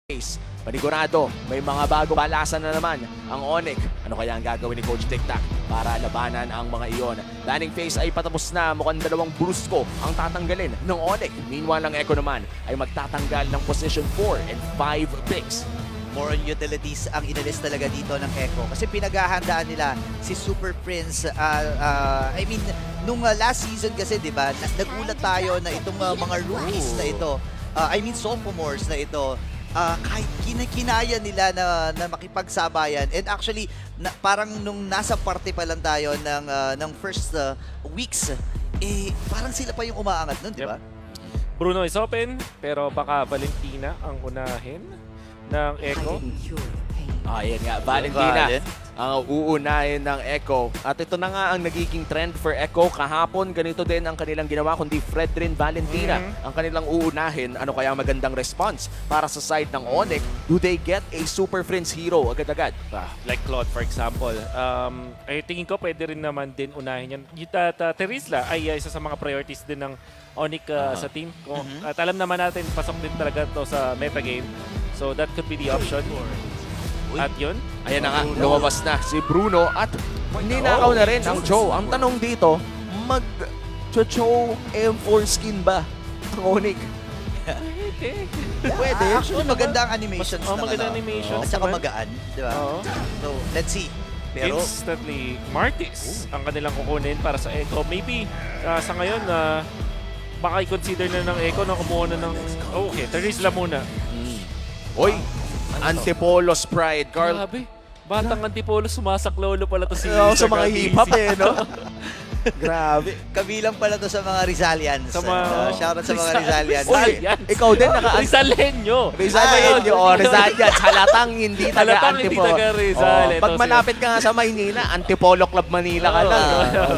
Case. Panigurado, may mga bago balasan na naman ang Onyx. Ano kaya ang gagawin ni Coach Tic-Tac para labanan ang mga iyon? Banning phase ay patapos na, mukhang dalawang brusko ang tatanggalin ng Onyx. Meanwhile, ang Echo naman ay magtatanggal ng position 4 and 5 picks. More on utilities ang inalis talaga dito ng Echo. Kasi pinaghahandaan nila si Super Prince. Nung last season kasi, di ba, nagulat tayo na itong mga rookies na ito, sophomores na ito, kahit kinaya nila na makipagsabayan. And actually, parang nung nasa parte pa lang tayo ng first weeks, parang sila pa yung umaangat nun, di ba? Bruno is open, pero baka Valentina ang unahin ng Echo. Ayan nga, Valentina ang uunahin ng Echo. At ito na nga ang nagiging trend for Echo. Kahapon, ganito din ang kanilang ginawa, kundi Fredrin Valentina ang kanilang uunahin. Ano kaya magandang response para sa side ng Onyx? Do they get a Super Friends hero agad-agad? Like Claude, for example. Ay tingin ko pwede rin naman din unahin yan. Yung Terizla ay isa sa mga priorities din ng Onyx sa team. At alam naman natin, pasok din talaga to sa metagame. So that could be the option. At yun, Ayan na nga, lumabas na si Bruno at ninakaw na rin ang Joe. Ang tanong dito, mag-Joe M4 skin ba ang Onyx? Pwede. Actually, maganda ang animations ng maganda animations at saka naman. magaan, di ba? So, let's see. Pero, instantly, Martis ang kanilang kukunin para sa Echo. Maybe sa ngayon, baka i-consider na ng Echo na kumuha na ng... Oh, okay, Terizla muna. Oy, Antipolos Pride, Carl. Grabe. Batang Antipolo, sumasaklolo pala to si Sa mga hip-hop no? Grabe. kabilang pala to sa mga Rizalians. Sa mga- Shoutout sa mga Rizalians. Uy, ikaw din Rizaleño. Rizalian o Rizalian, halatang hindi taga Halatang hindi Antipolo. taga Rizal. Ito Pag sila. malapit ka nga sa Maynila, Antipolo Club Manila ka lang.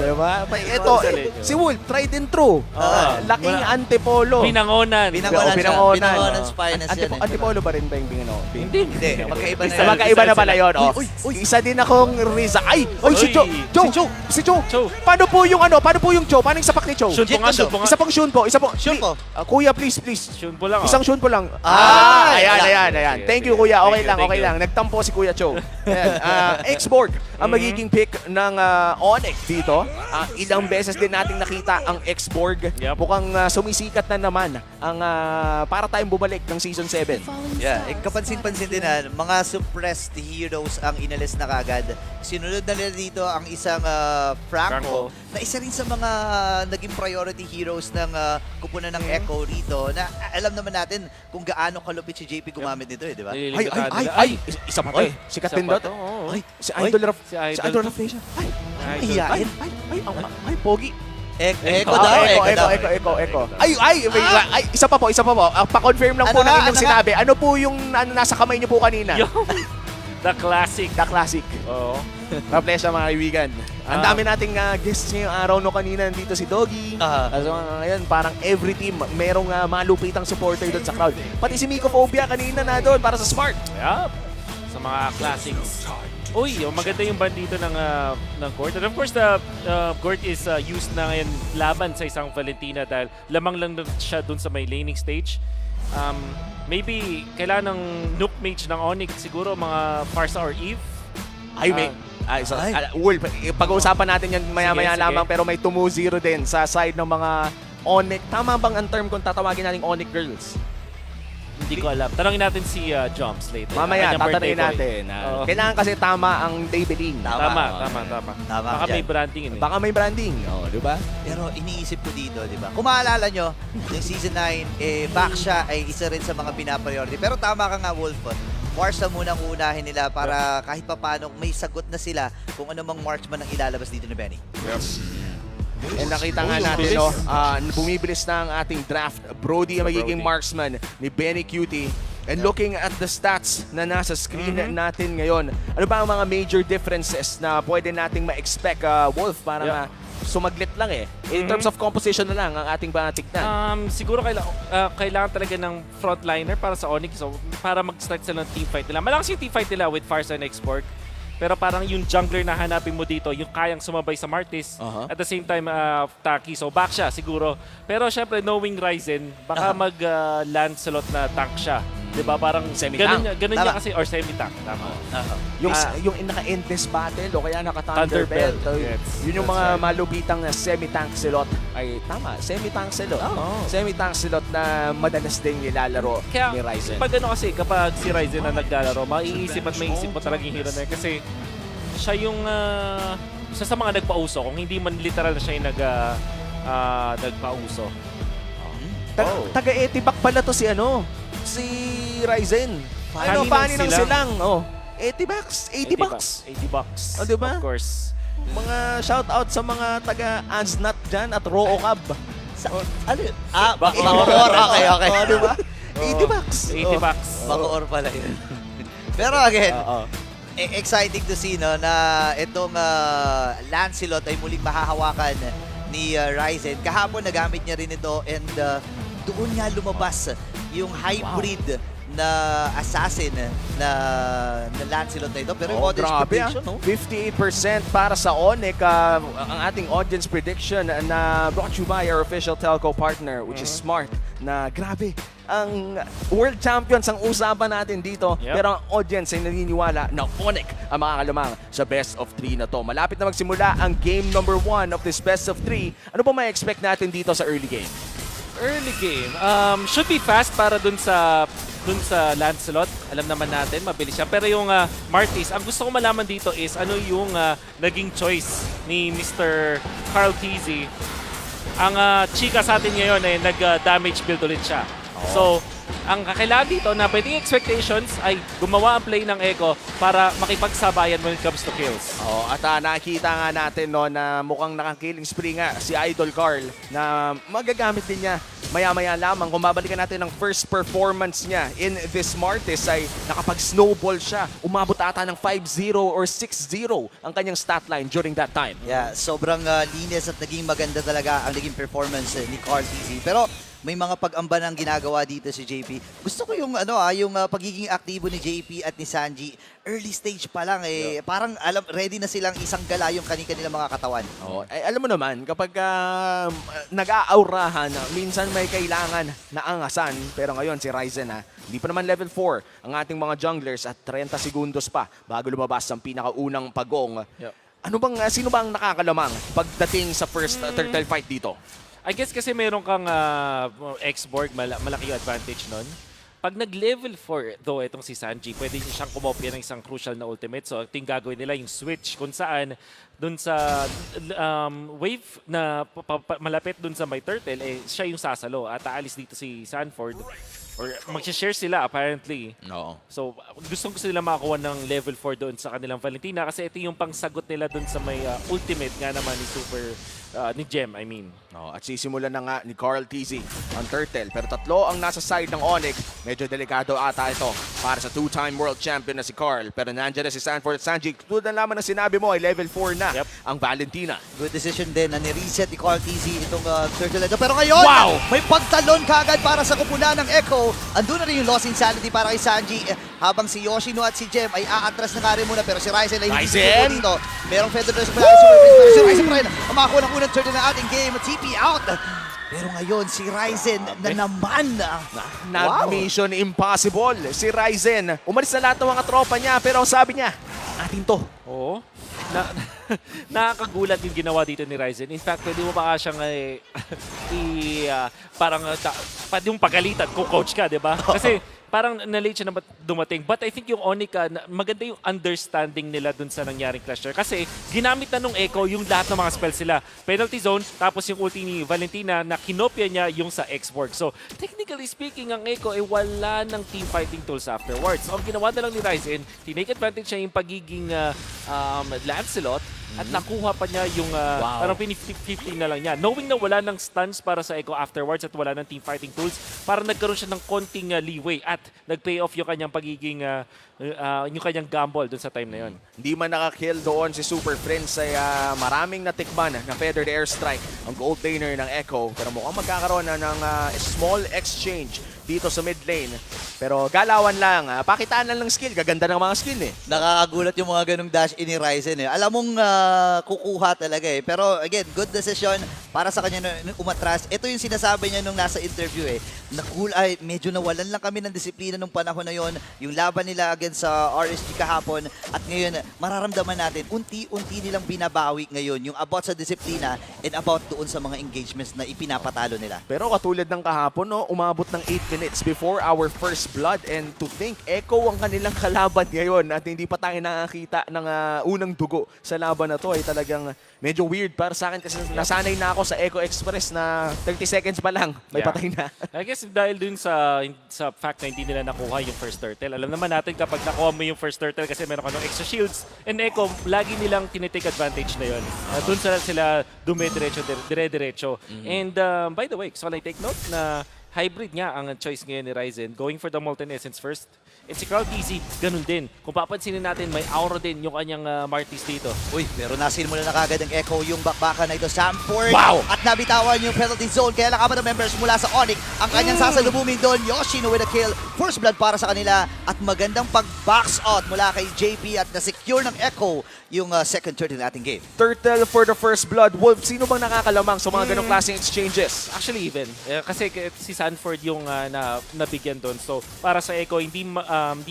Diba? Ito, Rizaleño. si Wolf, tried and true. Laking Antipolo. Binangonan. Binangonan siya. Binangonan. Binangonan's finest yan. Antipolo ba rin ba yung Bingano? Hindi. Hindi, magkaiba na Rizal. yan. Magkaiba na pala yun. Oh. Uy. Isa din akong Riza. Ay! Oy, si Joe! Joe! Si Joe! Joe. Paano po yung Joe? Paano yung sapak ni Joe? Shunpo nga, shunpo nga. Isa pong Shun po. Isa po. Shunpo. Kuya, please. Shunpo lang. Isang Shun po lang. Ayan. Thank you, Kuya. Okay lang. Nagtampo si Kuya Joe. X-Borg ang magiging pick ng Onyx dito. Ilang beses din nating nakita ang X-Borg. Yep. Mukhang sumisikat na naman ang para tayong bumalik ng Season 7. Yeah, kapansin-pansin din mga suppressed heroes ang inalis na kagad. Sinunod na nila dito ang isang Franco, na isa rin sa mga naging priority heroes ng kupunan ng Echo rito, na alam naman natin kung gaano kalupit si JP gumamit nito, di ba? Isa pa to eh. Sikat din daw. Si Idol Raf. Si Si Idol. Idol Raflesia. Ay, Iyain. ay, pogi. Echo daw. Echo. Ay, isa pa po. Pa-confirm lang po Ano ng nga, inyong ano sinabi. Ano po yung nasa kamay niyo po kanina? The classic. The classic. Oo. Raflesia, mga kaibigan. Ang dami nating guests ngayong araw no, kanina dito si Doggy. So ngayon parang every team merong malupitang supporter doon sa crowd. Pati si Miko Phobia kanina na doon para sa Smart. Yup. Sa mga classics. Uy, maganda yung band dito ng Gort. And of course, the Gort is used na ngayon laban sa isang Valentina dahil lamang lang siya dun sa may laning stage. Maybe kailangan ng Nook Mage ng Onyx, siguro mga Farsa or Eve. Wolf, pag-uusapan natin yan maya-maya Sige. lamang pero may 2-0 din sa side ng mga Onyx. Tama bang ang term kung tatawagin natin Onyx Girls? Hindi ko alam. Tanongin natin si Jumps later. Mamaya, Kanyang birthday tatanungin boy. natin. Oo. Kailangan kasi tama ang labeling. Tama. Tama Baka ka may dyan. branding yun eh. Baka may branding. Di ba? Pero iniisip ko dito, di ba? Kung maalala nyo, yung Season 9, Baksha ay isa rin sa mga pinapriority. Pero tama ka nga, Wolf. Warsa muna ang uunahin nila para kahit papano may sagot na sila kung ano mang marksman ang ilalabas dito ni Benny. And nakita nga yung natin, bilis. no, bumibilis na ang ating draft. Brody ang magiging marksman ni Benny Cutie. And looking at the stats na nasa screen natin ngayon, ano ba ang mga major differences na pwede nating ma-expect, Wolf, para sumaglit lang eh. In terms of composition na lang ang ating tignan. Siguro kailangan talaga ng frontliner para sa Onyx. So, para mag-start sila ng teamfight nila. Malakas yung teamfight nila with Farsa and Export. Pero parang yung jungler na hanapin mo dito, yung kayang sumabay sa Martis. At the same time, Taki. So back siya siguro. Pero syempre, knowing Ryzen, baka mag-Lancelot na tank siya. 'Di ba? Parang Semi-tank. ganun niya Tama. kasi, or semi-tank. Tama. Yung naka-endless battle o kaya Thunder naka-Thunderbelt. Belt. Yes, Yun yung that's mga right. malupitang semi-tank slot. Ay, tama. Semi-tank slot. Oh. Semi-tank slot na madalas din nilalaro Kaya ni Ryzen. pag ano kasi, kapag si Ryzen na naglalaro, maiisip at maiisip mo talagang hero na yun. Kasi siya yung isa sa mga nagpauso. Kung hindi man literal na siya yung nagpauso. Taga-etibak pala to si si Ryzen. Funny Funny ng ng silang. Oh. 80 bucks. 80 bucks. 80 bucks. Oh, diba? Of course. Mga shoutout sa mga taga-Ansnat dyan at Roocab. Ano yun? Bacoor. Bacoor. Okay. Oh, diba? 80 Oo. bucks. 80 bucks. Bacoor pala yun. Pero again, Oo. exciting to see no na itong Lancelot ay muling mahahawakan ni Ryzen. Kahapon nagamit niya rin ito and doon nga lumabas yung hybrid na assassin na Lancelot na ito. Pero yung audience prediction, no? 58% para sa Onyx. Ang ating audience prediction na brought you by our official telco partner, which is Smart. Na grabe, ang world champions ang usapan natin dito. Yep. Pero ang audience ay naniniwala na Onyx ang makakalamang sa best of 3 na to. Malapit na magsimula ang game number 1 of this best of 3. Ano pa may expect natin dito sa early game? Early game. Should be fast para dun sa Lancelot. Alam naman natin, mabilis siya. Pero yung Martis, ang gusto ko malaman dito is ano yung naging choice ni Mr. Carl Tizzy. Ang chika sa atin ngayon ay nag-damage build ulit siya. So, ang kakailangan dito na pwedeng expectations ay gumawa ang play ng Echo para makipagsabayan when it comes to kills. Oh, at nakita nga natin no na mukhang nakakilling spree nga si Idol Carl na magagamit din niya maya-maya lamang. Kung babalikan natin ang first performance niya in this Martis ay nakapag-snowball siya. Umabot ata ng 5-0 or 6-0 ang kanyang stat line during that time. Yeah, sobrang linis at naging maganda talaga ang naging performance ni Carl Tizzy. Pero may mga pag-amba ng ginagawa dito si JP. Gusto ko yung yung pagiging aktibo ni JP at ni Sanji. Early stage pa lang parang ready na silang isang gala yung kanilang mga katawan. Oh, ay, alam mo naman kapag nag-aaurahan, minsan may kailangan na angasan. Pero ngayon si Ryzen hindi pa naman level 4 ang ating mga junglers at 30 segundos pa bago lumabas ang pinakaunang pagong. Yep. Sino bang nakakalamang pagdating sa first turtle fight dito? I guess kasi meron kang X-Borg, malaki yung advantage nun. Pag nag-level 4, though, itong si Sanji, pwede siyang kumopya ng isang crucial na ultimate. So, ito yung gagawin nila, yung switch, kung saan dun sa wave na malapit dun sa may turtle, siya yung sasalo. At aalis dito si Sanford. Or mag-share sila, apparently. No. So, gusto nila makakuha ng level 4 doon sa kanilang Valentina kasi ito yung pangsagot nila doon sa may ultimate nga naman ni Gem, I mean. No, at sisimulan na nga ni Carl Tizzy ang turtle. Pero tatlo ang nasa side ng Onyx. Medyo delikado ata ito para sa two-time world champion na si Carl. Pero nandiyan na si Sanford at Sanji. Tulad na naman na sinabi mo ay level 4 na ang Valentina. Good decision din na ni-reset ni Carl Tizzy itong turtle ito. Pero ngayon, may pagtalon kagad para sa kupunan ng Echo. Andun na rin yung loss insanity para kay Sanji. Habang si Yoshino at si Gem ay aatras na nga rin muna. Pero si Ryzen ay hindi susuko dito. Merong Feather Dress mula kay Super Prince. Pero si Ryzen pa rin ang makakuha ng unang turtle ng ating game. TP out. Pero ngayon, si Ryzen na naman. Mission impossible. Si Ryzen, umalis na lahat ng mga tropa niya. Pero ang sabi niya, atin to. Oo. Nakakagulat yung ginawa dito ni Ryzen. In fact, pwede mo baka siyang pwede mong pagalitan kung coach ka, di ba? Kasi parang na-late siya na dumating. But I think yung Onika, maganda yung understanding nila dun sa nangyaring clash there. Kasi ginamit na nung Echo yung lahat ng mga spells sila. Penalty zone, tapos yung ulti ni Valentina na kinopya niya yung sa X-Borg. So, technically speaking, ang Echo ay wala ng team fighting tools afterwards. So, ang ginawa na lang ni Ryzen, tinake advantage niya yung pagiging Lancelot at nakuha pa niya yung parang 50-50 na lang niya. Knowing na wala ng stuns para sa Echo afterwards at wala ng team fighting tools, parang nagkaroon siya ng konting leeway at nag-pay off yung kanyang pagiging yung kanyang gamble dun sa time na yun. Hindi man nakakill doon si Super Prince ay maraming natikman na feathered airstrike ang gold laner ng Echo. Pero mukhang magkakaroon na ng small exchange dito sa mid lane. Pero galawan lang, pakitaan lang ng skill. Gaganda ng mga skill eh. Nakakagulat yung mga ganong dash in ni Ryzen. Alam mong kukuha talaga eh. Pero again, good decision para sa kanya nung umatras. Ito yung sinasabi niya nung nasa interview medyo nawalan lang kami ng disiplina nung panahon na yon. Yung laban nila against sa RSG kahapon at ngayon mararamdaman natin unti-unti nilang binabawi ngayon yung about sa disiplina and about doon sa mga engagements na ipinapatalo nila. Pero katulad ng kahapon, no, umabot ng 8 minutes before our first blood, and to think, Echo ang kanilang kalaban ngayon at hindi pa tayo nakakita ng unang dugo sa laban na to ay talagang medyo weird para sa akin kasi nasanay na ako sa Echo Express na 30 seconds pa lang, may Yeah. patay na. I guess dahil dun sa fact na hindi nila nakuha yung first turtle. Alam naman natin kapag nakuha mo yung first turtle kasi meron ka ng extra shields and Echo, lagi nilang tinitake advantage na yun. Dun sila dire-diretso. And by the way, so I take note na hybrid nga ang choice ngayon ni Ryzen. Going for the Molten Essence first. And si Carl TZ, ganun din. Kung papansinin natin, may aura din yung kanyang Martis dito. Uy, pero nasinimula na kagad ng Echo yung bakbakan na ito. Samford. Wow! At nabitawan yung penalty zone. Kaya lang apat na members mula sa Onyx. Ang kanyang sasalubungin doon. Yoshino with a kill. First blood para sa kanila. At magandang pag-box out mula kay JP. At na-secure ng Echo yung second turtle ng ating game. Turtle for the first blood. Wolf, sino bang nakakalamang sa mga ganong klaseng exchanges? Actually, even. Kasi si Sanford yung nabigyan doon. So, para sa Echo, hindi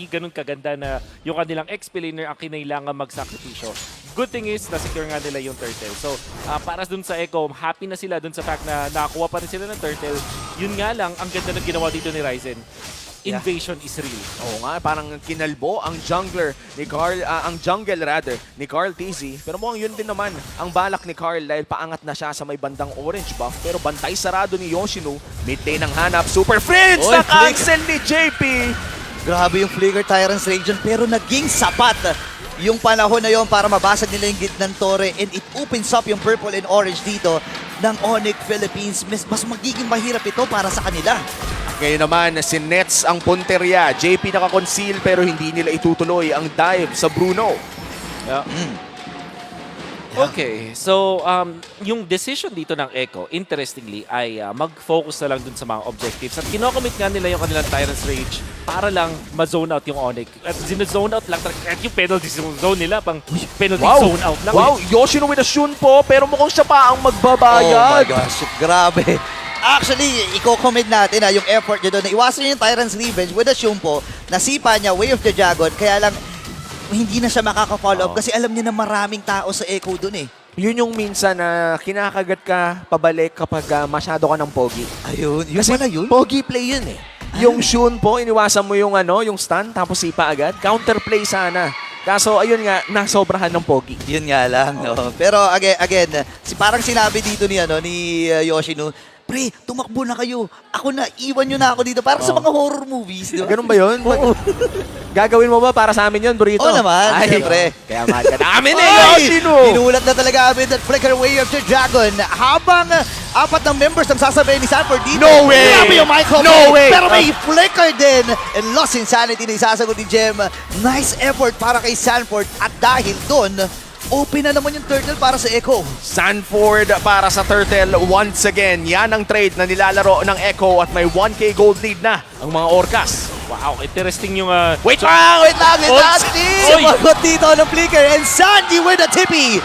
ganun kaganda na yung kanilang XP laner ang kinailangan magsakripisyo. Good thing is, na-secure nga nila yung turtle. So, para dun sa Echo, happy na sila dun sa fact na nakakuha pa rin sila ng turtle. Yun nga lang, ang ganda na ginawa dito ni Ryzen. Invasion is real. Oo nga, parang kinalbo ang jungler ni Carl, ang jungle rather, ni Carl TZ. Pero mukhang yun din naman ang balak ni Carl dahil paangat na siya sa may bandang orange buff. Pero bantay sarado ni Yoshino, mid lane ang hanap, Super Friends Oy, na cancel ni JP! Grabe yung Flicker Tyrants Region pero naging sapat yung panahon na yon para mabasag nila yung gitnang tore and it opens up yung purple and orange dito ng Onyx Philippines. Mas magiging mahirap ito para sa kanila. Ngayon naman, si Nets ang punterya. JP nakakonceal pero hindi nila itutuloy ang dive sa Bruno. Yeah. Okay, so yung decision dito ng Echo, interestingly, ay mag-focus na lang dun sa mga objectives. At kinocommit nga nila yung kanilang Tyrant's Rage para lang ma-zone out yung Onyx. At zone out lang at yung penalty zone nila, pang penalty zone out lang. Wow, Yoshino with a shun po pero mukhang siya pa ang Oh my magbabayad. gosh, grabe. Actually, i-comment natin yung effort niya doon na iwasan niya yung Tyrant's Revenge with a Shumpo, nasipa niya Way of the Dragon, kaya lang hindi na siya makaka-follow up kasi alam niya na maraming tao sa Echo doon eh. Yun yung minsan na kinakagat ka pabalik kapag masyado ka ng pogi. Ayun, yun Kasi pala yun. pogi play yun eh. Yung shun po, iniwasan mo yung yung stun tapos sipa agad. Counterplay sana. Kaso ayun nga, nasobrahan ng pogi. Yun nga lang, no. Pero again, parang sinabi dito ni Yoshino, pre, tumakbo na kayo. Ako na, iwan nyo na ako dito. Parang sa mga horror movies, di ba? Ganun ba yun? Gagawin mo ba para sa amin yun, Burrito? Oo naman, siyempre. Kaya mahal ka namin eh, Ay! Yoshino! Pinulat na talaga amin that Flicker Way of the Dragon. Habang apat ng members ang sasabayin ni Sanford dito. No way! Grabe yung micro. No way! Pero may Flicker din. And lost insanity na isasagot ni Jem. Nice effort para kay Sanford. At dahil doon, open na naman yung turtle para sa Echo. Sanford para sa Turtle once again. Yan ang trade na nilalaro ng Echo at may 1K gold lead na ang mga Orcas. Wow, interesting yung... Wait Wait lang! Sumagot dito ng Flicker and Sandy with a tippy.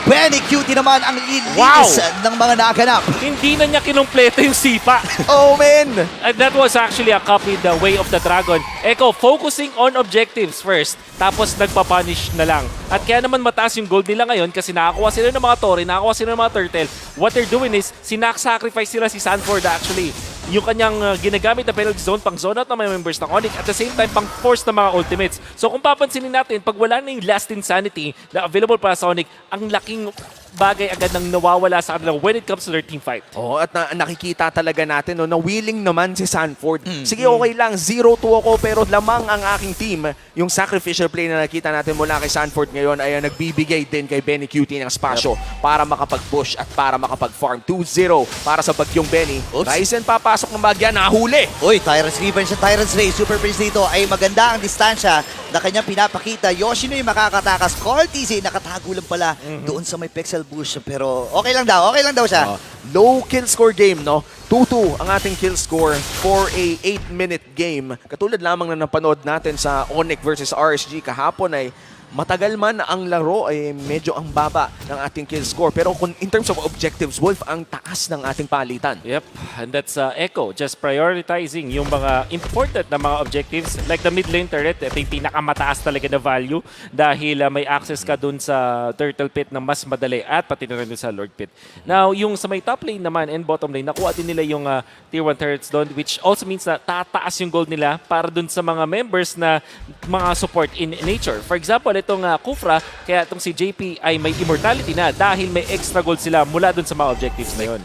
Benny Cutie naman ang lilis ng mga naganap. Hindi na niya kinumpleto yung sipa. Oh, man! And that was actually a copy the Way of the Dragon. Echo, focusing on objectives first, tapos nagpapunish na lang. At kaya naman mataas yung gold nila ngayon kasi nakakuha sila ng mga Tori, nakakuha sila ng mga Turtle. What they're doing is, sinak-sacrifice sila si Sanford actually. Yung kanyang ginagamit na penalty zone, pang zone out ng mga members ng Onyx, at the same time, pang force ng mga ultimates. So kung papansinin natin, pag wala na yung last insanity na available para sa Onyx, ang laking bagay agad nang nawawala sa kanila when it comes to their team fight. Oh, at nakikita talaga natin na willing naman si Sanford. Sige, okay lang, 0-2 ako pero lamang ang aking team. Yung sacrificial play na nakita natin mula kay Sanford ngayon ay nagbibigay din kay Benny Cutie ng spasyo para makapag-push at para makapag-farm. 2-0 para sa bagyong Benny. Oops. Ryzen papasok ng bagya, nahuli. Uy, Tyrant's Revenge sa Tyrant's Ray. Super Prince dito ay maganda ang distansya na kanyang pinapakita. Yoshino yung makakatakas. Carl TZ nakatago lang pala doon sa may pixel bush. Pero okay lang daw siya. Low kill score game, no? 2-2 ang ating kill score for a 8-minute game. Katulad lamang na napanood natin sa Onyx versus RSG kahapon ay matagal man ang laro ay medyo ang baba ng ating kill score. Pero kung in terms of objectives, Wolf, ang taas ng ating palitan. Yep, and that's Echo. Just prioritizing yung mga important na mga objectives. Like the mid lane turret, ito yung pinakamataas talaga na value dahil may access ka dun sa Turtle Pit na mas madali at pati na rin dun sa Lord Pit. Now, yung sa may top lane naman and bottom lane, nakuha din nila yung tier 1 turrets doon, which also means na tataas yung gold nila para dun sa mga members na mga support in nature. For example, itong Kufra, kaya itong si JP ay may immortality na dahil may extra gold sila mula dun sa mga objectives na yun.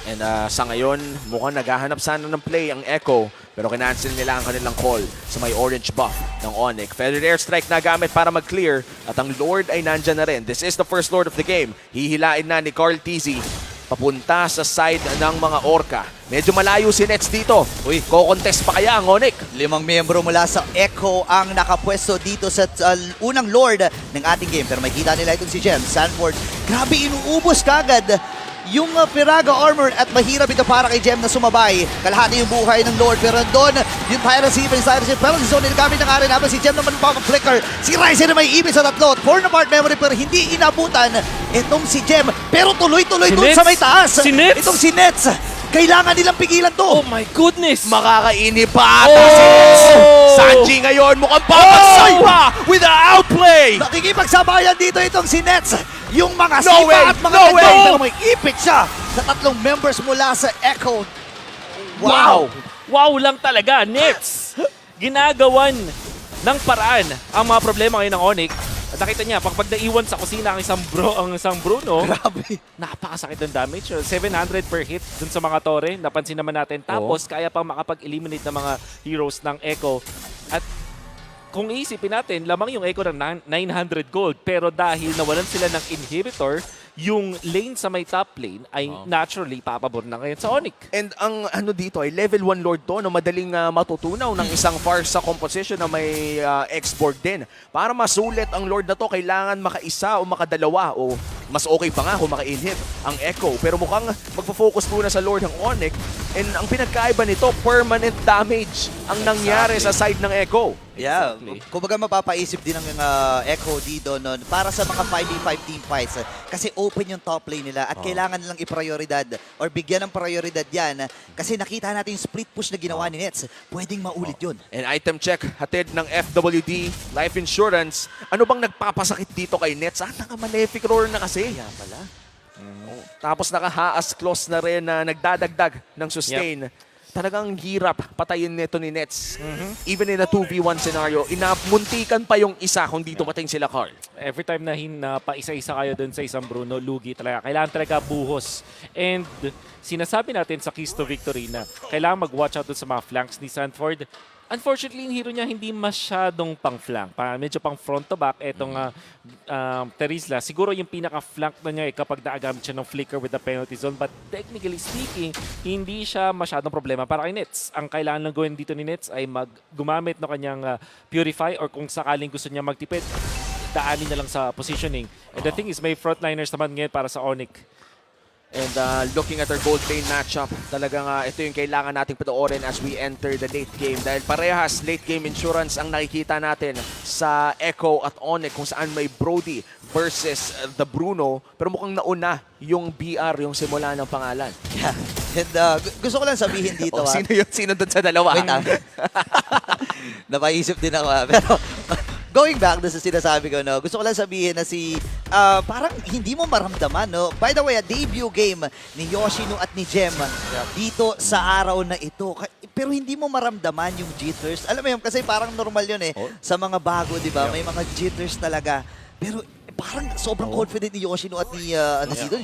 And sa ngayon, mukhang naghahanap sana ng play ang Echo, pero kinancel nila ang kanilang call sa may orange buff ng Onyx. Feathered Airstrike na gamit para mag-clear at ang Lord ay nandyan na rin. This is the first Lord of the game. Hihilain na ni Carl TZ papunta sa side ng mga Orca. Medyo malayo si Nets dito. Uy, ko-contest pa kaya ang Onyx? 5 miyembro mula sa Echo ang nakapwesto dito sa unang Lord ng ating game. Pero makikita nila itong si Jem Sanford. Grabe, inuubos kagad yung Piraga armor at mahirap ito para kay Jem na sumabay. Kalahati yung buhay ng Lord, pero doon yung piracy, pero si Zone gamit ng arin habang si Jem naman flicker. Si Ryzen na may ibig sa tatlo. 4 na part memory pero hindi inabutan itong si Jem. Pero tuloy-tuloy Si doon Nets? sa may taas. Si Nets? Itong si Nets. Kailangan nilang pigilan to. Oh my goodness! Makakainip pa ata si Nets. Sanji ngayon mukhang papagsak pa with the outplay. Nakikipagsabayan dito itong si Nets. Yung mga No sipa way! at mga No way! pero may ipit siya sa tatlong members mula sa Echo. Wow! Wow lang talaga, Nets! Ginagawan ng paraan ang mga problema ngayon ng Onyx. At nakita niya, pag naiwan sa kusina ang isang Bruno, Grabe. napakasakit ng damage. 700 per hit dun sa mga tore. Napansin naman natin. Tapos, kaya pang makapag-eliminate ng mga heroes ng Echo. At kung iisipin natin, lamang yung Echo ng 900 gold. Pero dahil nawalan sila ng inhibitor, yung lane sa may top lane ay naturally papabor na ngayon sa Onyx. And ang ano dito ay level 1 Lord to na madaling matutunaw ng isang Farsa composition na may X-Borg din. Para masulit ang Lord na to, kailangan makaisa o makadalawa o mas okay pa nga kung maka-inhib ang Echo. Pero mukhang magpo-focus muna sa Lord ng Onyx. And ang pinagkaiba nito, permanent damage ang nangyari sa side ng Echo. Yeah, Exactly. kumbaga mapapaisip din ng Echo dito noon para sa mga 5v5 team fights kasi open yung top lane nila at kailangan nilang i-prioridad or bigyan ng prioridad yan kasi nakita natin yung split push na ginawa ni Nets. Pwedeng maulit yun. And item check, hatid ng FWD, Life Insurance. Ano bang nagpapasakit dito kay Nets? Naka-Malefic Roar na kasi. Kaya pala. Tapos naka-Haas Claws na rin na nagdadagdag ng sustain. Talagang hirap patayin nito ni Nets. Even in a 2v1 scenario, inamuntikan pa yung isa kung dito mating sila, Carl. Every time na paisa-isa kayo dun sa isang Bruno, lugi talaga. Kailangan talaga buhos. And sinasabi natin sa Keys to Victory na kailangan mag-watch out dun sa mga flanks ni Sanford. Unfortunately, yung hero niya hindi masyadong pang-flank. Medyo pang front to back. Etong Terizla, siguro yung pinaka-flank na niya kapag naagamit siya ng flicker with the penalty zone. But technically speaking, hindi siya masyadong problema para kay Nets. Ang kailangan lang gawin dito ni Nets ay gumamit ng kanyang Purify or kung sakaling gusto niya magtipid, daanin na lang sa positioning. And the thing is, may frontliners naman ngayon para sa Onyx. And looking at our gold lane matchup, talagang ito yung kailangan nating panoorin as we enter the late game. Dahil parehas late game insurance ang nakikita natin sa Echo at Onyx kung saan may Brody versus the Bruno. Pero mukhang nauna yung BR, yung simula ng pangalan. Yeah. And gusto ko lang sabihin dito. Sino yun? Sino doon sa dalawa? Wait lang. Napaisip din ako. Pero going back doon sa sinasabi ko, no, gusto ko lang sabihin na parang hindi mo maramdaman, no? By the way, a debut game ni Yoshino at ni Jem dito sa araw na ito. Pero hindi mo maramdaman yung jitters. Alam mo yun, kasi parang normal yun sa mga bago, di ba? May mga jitters talaga. Pero parang sobrang confident ni Yoshino at ni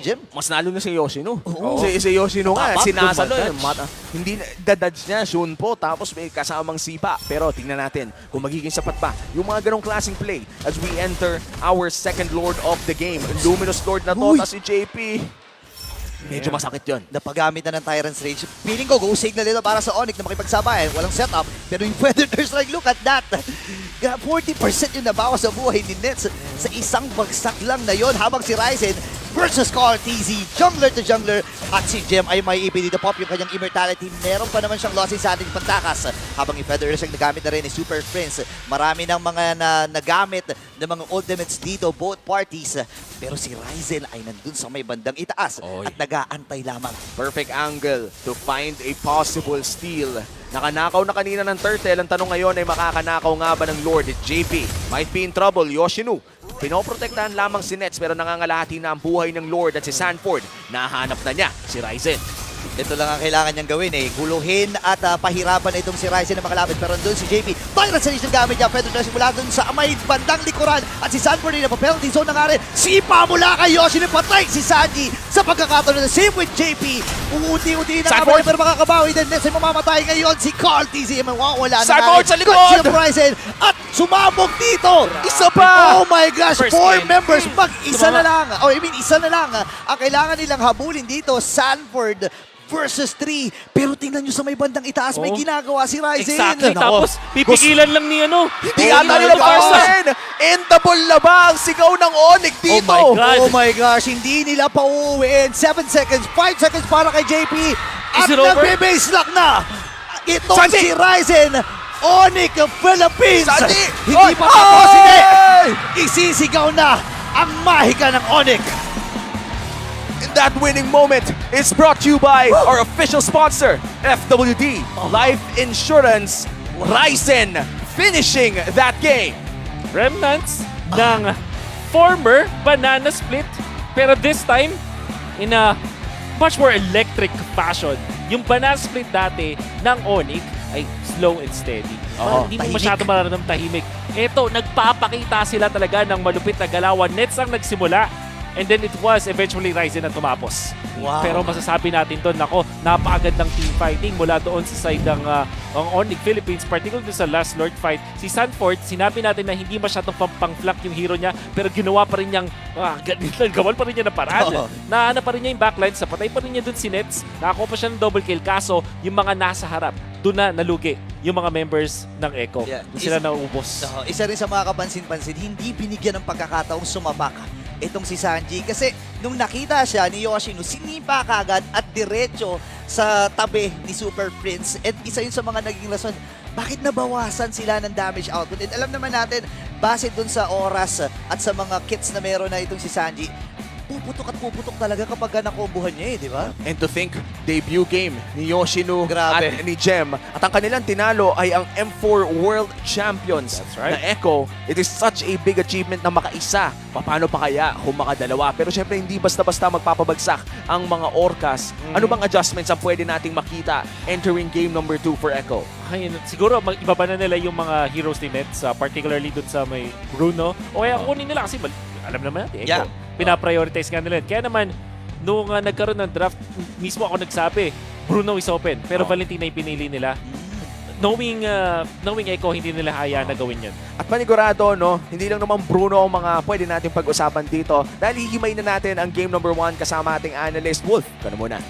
Jem. Mas nalo na si Yoshino. Oo. Si Yoshino nga, Tapak, sinasalo. good match. Hindi dadadge niya, soon po. Tapos may kasamang sipa. Pero tingnan natin kung magiging sapat pa yung mga ganong klaseng play as we enter our second Lord of the game. Luminous Lord na to, Uy! si JP. Medyo masakit yun. Napagamit na ng Tyrant's Rage. Feeling ko, go signal nila para sa Onyx na makipagsabayan. Walang setup. Pero yung Predator Strike, look at that. 40% yung nabawas sa buhay ni Nets sa isang bagsak lang na yon habang si Ryzen versus Carl TZ, jungler to jungler, at si Jem ay may dito pop yung kanyang immortality. Meron pa naman siyang losses sa ating pantakas. Habang yung Feather Rush ang nagamit na rin ni Super Prince. Marami ng mga nagamit ng mga ultimates dito, both parties. Pero si Ryzen ay nandun sa may bandang itaas at nag-aantay lamang. Perfect angle to find a possible steal. Nakanakaw na kanina ng Turtle. Ang tanong ngayon ay makakanakaw nga ba ng Lord? JP might be in trouble. Yoshinu, pinoprotektahan lamang si Nets pero nangangalahati na ang buhay ng Lord at si Sanford. Nahanap na niya si Ryzen. Ito lang ang kailangan niyang gawin guluhin at pahirapan itong si Ryzen na makalapit. Pero doon si JP, Tyrant Station gamit niya. Feather Dash mula doon sa may bandang likuran. At si Sanford rin na penalty zone na nga rin. Sipa mula kay Yoshino, patay si Sanji sa pagkakataon na same with JP. Umuti-uti na Sanford! nga pero makakabawi din. Nets ay mamamatay ngayon. Si Carl TZ ay mawawala na Sanford sa likod! Si Ryzen at sumabog dito. Isa pa! Oh my gosh, First 4 game. members. Mag-isa Tumama. na lang. Isa na lang. Ang kailangan nilang habulin dito, Sanford versus 3. Pero tingnan nyo sa may bandang itaas, may Oo. ginagawa si Ryzen. Exactly. Tapos, pipigilan lang ni ano. Hindi Oo, ata ni nila Barca. pausin! Endable na ba ang sigaw ng Onyx dito? Oh my God. Oh my gosh, hindi nila pauuwiin. 7 seconds, 5 seconds para kay JP. At Is it over? nagbe-base lock na. Ito Sandy! si Ryzen. Onyx Philippines. Sandy! Hindi Oy! pa tapos. Hindi. Oy! Isisigaw na ang mahika ng Onyx. And that winning moment is brought to you by our official sponsor, FWD Life Insurance. Ryzen finishing that game. Remnants ng former Banana Split. Pero this time, in a much more electric fashion. Yung Banana Split dati ng Onyx ay slow and steady. Oo, Hindi mo tahimik. masyado mararamdam tahimik. Ito, nagpapakita sila talaga ng malupit na galawan. Nets ang nagsimula. And then it was eventually Ryzen na tumapos. Wow. Pero masasabi natin doon, nako, napakagandang team fighting mula doon sa side ng Onyx Philippines, particularly doon sa last Lord fight. Si Sanford, sinabi natin na hindi masyadong pang-flank yung hero niya, pero ginawa pa rin niyang, gawan pa rin niya ng paraan. Oo. Naana pa rin niya yung backline, sa patay pa rin niya doon si Nets, nakakuha pa siya ng double kill, kaso yung mga nasa harap, doon na nalugi yung mga members ng Echo. Yeah. Doon sila naubos. Isa rin sa mga kapansin-pansin, hindi binigyan ng pagkakataong sumapak itong si Sanji. Kasi nung nakita siya ni Yoshino, sinipa kagad at diretso sa tabi ni Super Prince. At isa yun sa mga naging rason, bakit nabawasan sila ng damage output? And alam naman natin, base dun sa oras at sa mga kits na meron na itong si Sanji, puputok talaga kapag nakombohan niya di ba? And to think, debut game ni Yoshino Grabe. at ni Jem. At ang kanilang tinalo ay ang M4 World Champions That's right. na Echo. It is such a big achievement na makaisa. Paano pa kaya kung makadalawa? Pero syempre hindi basta-basta magpapabagsak ang mga Orcas. Ano bang adjustments ang pwede nating makita entering game number 2 for Echo? Ayun, siguro ibaba na nila yung mga heroes ni Nets, particularly dun sa may Bruno. O kaya kunin nila kasi alam naman natin, Echo. Yeah. Pinaprioritize nga nila. Kaya naman, nung nagkaroon ng draft, mismo ako nagsabi, Bruno is open. Pero Valentina yung pinili nila. Knowing Echo, hindi nila hayaan na gawin yun. At panigurado, no, hindi lang naman Bruno ang mga pwede natin pag-usapan dito. Dahil hihimay na natin ang game number 1 kasama ating analyst, Wolf. Kano muna?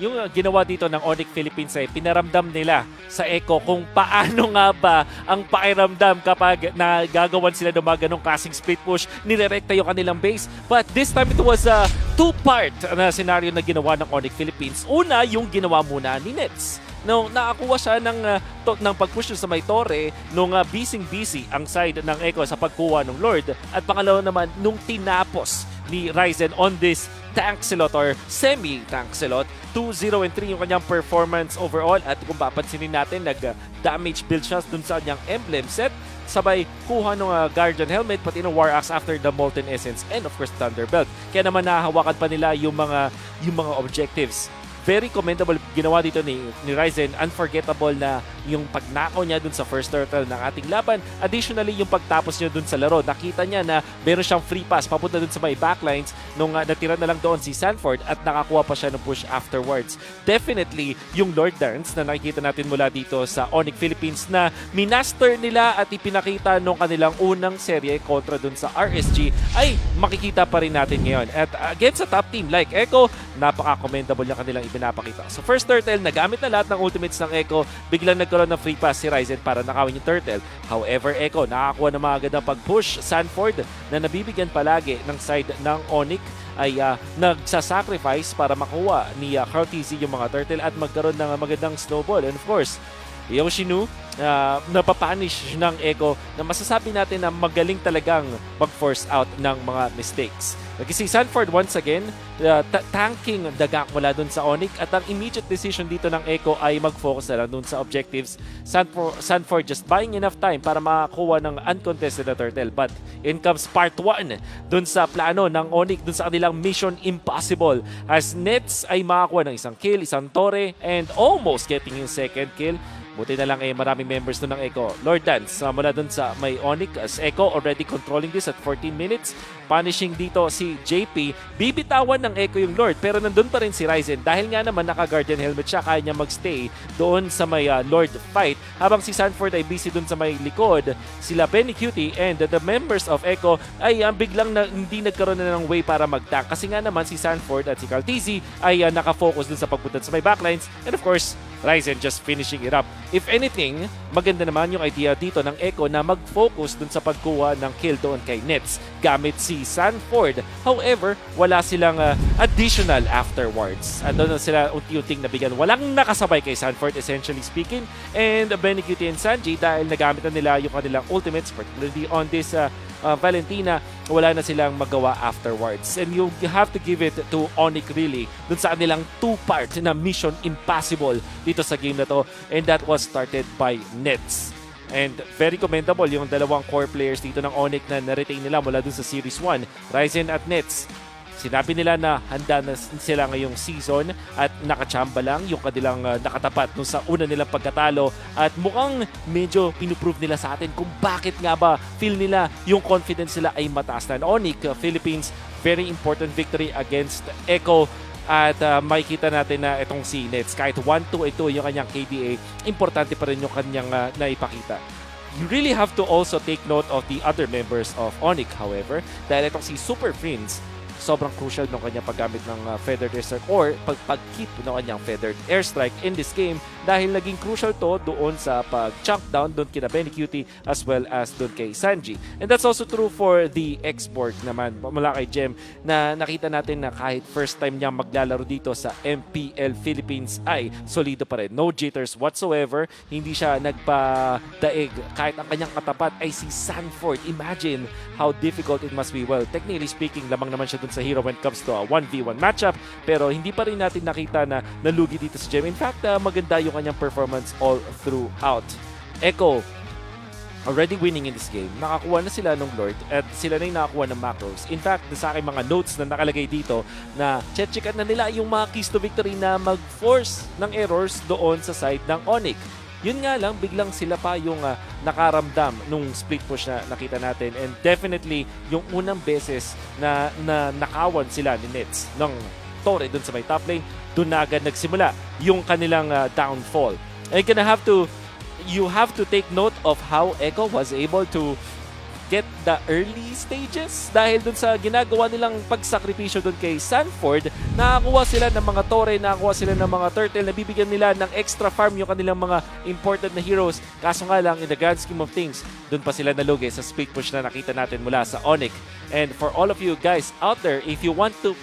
Yung ginawa dito ng Onyx Philippines ay pinaramdam nila sa Echo kung paano nga ba ang pakiramdam kapag nagagawan sila ng mga ganong klaseng split push, nirerekta yung kanilang base. But this time it was a two-part na scenario na ginawa ng Onyx Philippines. Una, yung ginawa muna ni Nets. Nung nakakuha siya ng pag-push sa may torre, nung busy ang side ng Echo sa pagkuha ng Lord. At pangalawa naman, nung tinapos ni Ryzen on this tank slot or semi-tank slot, 2-0-3 yung kanyang performance overall. At kung papansinin natin, nag-damage build siya dun sa kanyang emblem set. Sabay kuha ng Guardian Helmet, pati ng War Axe after the Molten Essence, and of course Thunderbelt. Kaya naman nahahawakan pa nila yung mga objectives. Very commendable ginawa dito ni Ryzen. Unforgettable na yung pagnakaw niya dun sa first turtle ng ating laban. Additionally, yung pagtapos niya dun sa laro, nakita niya na meron siyang free pass papunta dun sa may backlines nung natira na lang doon si Sanford at nakakuha pa siya ng push afterwards. Definitely, yung Lord Dance na nakikita natin mula dito sa Onyx Philippines na minaster nila at ipinakita nung kanilang unang serye kontra dun sa RSG ay makikita pa rin natin ngayon. At against sa top team like Echo, napaka-commendable yung kanilang ipinapakita. So first first turtle, nagamit na lahat ng ultimates ng Echo, biglang nagkaroon ng free pass si Ryzen para nakawin yung turtle. However, Echo nakakuha ng mga agad pag-push. Sanford na nabibigyan palagi ng side ng Onyx ay nagsasacrifice para makuha ni Cartesi yung mga turtle at magkaroon ng magandang snowball. And of course, Yoshinu, napapanish ng Echo na masasabi natin na magaling talagang mag-force out ng mga mistakes. Kasi si Sanford once again, tanking dagak mula dun sa Onyx at ang immediate decision dito ng Echo ay mag-focus na lang dun sa objectives. Sanford just buying enough time para makakuha ng uncontested na turtle. But in comes part 1 dun sa plano ng Onyx, dun sa kanilang mission impossible. As Nets ay makakuha ng isang kill, isang tore, and almost getting yung second kill. Buti na lang maraming members doon ng Echo. Lord Dance mula doon sa may Onyx as Echo already controlling this at 14 minutes. Punishing dito si JP. Bibitawan ng Echo yung Lord pero nandun pa rin si Ryzen dahil nga naman naka-Guardian Helmet siya. Kaya niya magstay doon sa may Lord fight. Habang si Sanford ay busy doon sa may likod. Sila Benny Cutie and the members of Echo ay biglang hindi nagkaroon na ng way para mag-tank. Kasi nga naman si Sanford at si Cartesi ay nakafocus doon sa pagpunta sa may backlines. And of course, Ryzen just finishing it up. If anything, maganda naman yung idea dito ng Echo na mag-focus dun sa pagkuha ng kill doon kay Nets gamit si Sanford. However, wala silang additional afterwards. Doon na sila unti-unting nabigyan. Walang nakasabay kay Sanford, essentially speaking. And Benny Cutie and Sanji, dahil nagamit na nila yung kanilang ultimates, particularly on this Valentina, wala na silang magawa afterwards. And you have to give it to Onyx really dun sa kanilang two-part na mission impossible dito sa game na to. And that was started by Nets. And very commendable yung dalawang core players dito ng Onyx na na-retain nila mula dun sa Series 1, Ryzen at Nets. Sinabi nila na handa na sila ngayong season at nakachamba lang yung kanilang nakatapat nung sa una nilang pagkatalo at mukhang medyo pinuprove nila sa atin kung bakit nga ba feel nila yung confidence nila ay mataas na. Onyx Philippines, very important victory against Echo at makikita natin na itong si Nets kahit 1-2 ito yung kanyang KDA, importante pa rin yung kanyang naipakita. You really have to also take note of the other members of Onyx, however, dahil itong si Super Prince sobrang crucial ng kanyang paggamit ng feathered airstrike or pag-keep ng kanyang feathered airstrike in this game dahil naging crucial to doon sa pag-chunk down doon kina Benny Cutie as well as doon kay Sanji. And that's also true for the export naman mula kay Jem na nakita natin na kahit first time niya maglalaro dito sa MPL Philippines ay solido pa rin. No jitters whatsoever. Hindi siya nagpadaig kahit ang kanyang katapat ay si Sanford. Imagine how difficult it must be. Well, technically speaking, lamang naman siya dun sa hero when it comes to a 1v1 matchup pero hindi pa rin natin nakita na nalugi dito si Jem. In fact, maganda yung kanyang performance all throughout. Echo already winning in this game. Nakakuha na sila ng Lord at sila na yung nakakuha ng macros. In fact, sa aking mga notes na nakalagay dito na check na nila yung mga keys to victory na mag-force ng errors doon sa side ng Onyx. Yun nga lang, biglang sila pa yung nakaramdam nung split push na nakita natin. And definitely, yung unang beses na nakawan sila ni Nets ng Torre dun sa may top lane, dun na agad nagsimula yung kanilang downfall. And you have to take note of how Echo was able to get the early stages dahil dun sa ginagawa nilang pagsakripisyo dun kay Sanford, nakakuha sila ng mga tore, nakakuha sila ng mga turtle, nabibigyan nila ng extra farm yung kanilang mga important na heroes. Kaso nga lang, in the grand scheme of things, dun pa sila nalugi sa split push na nakita natin mula sa Onyx. And for all of you guys out there, if you want to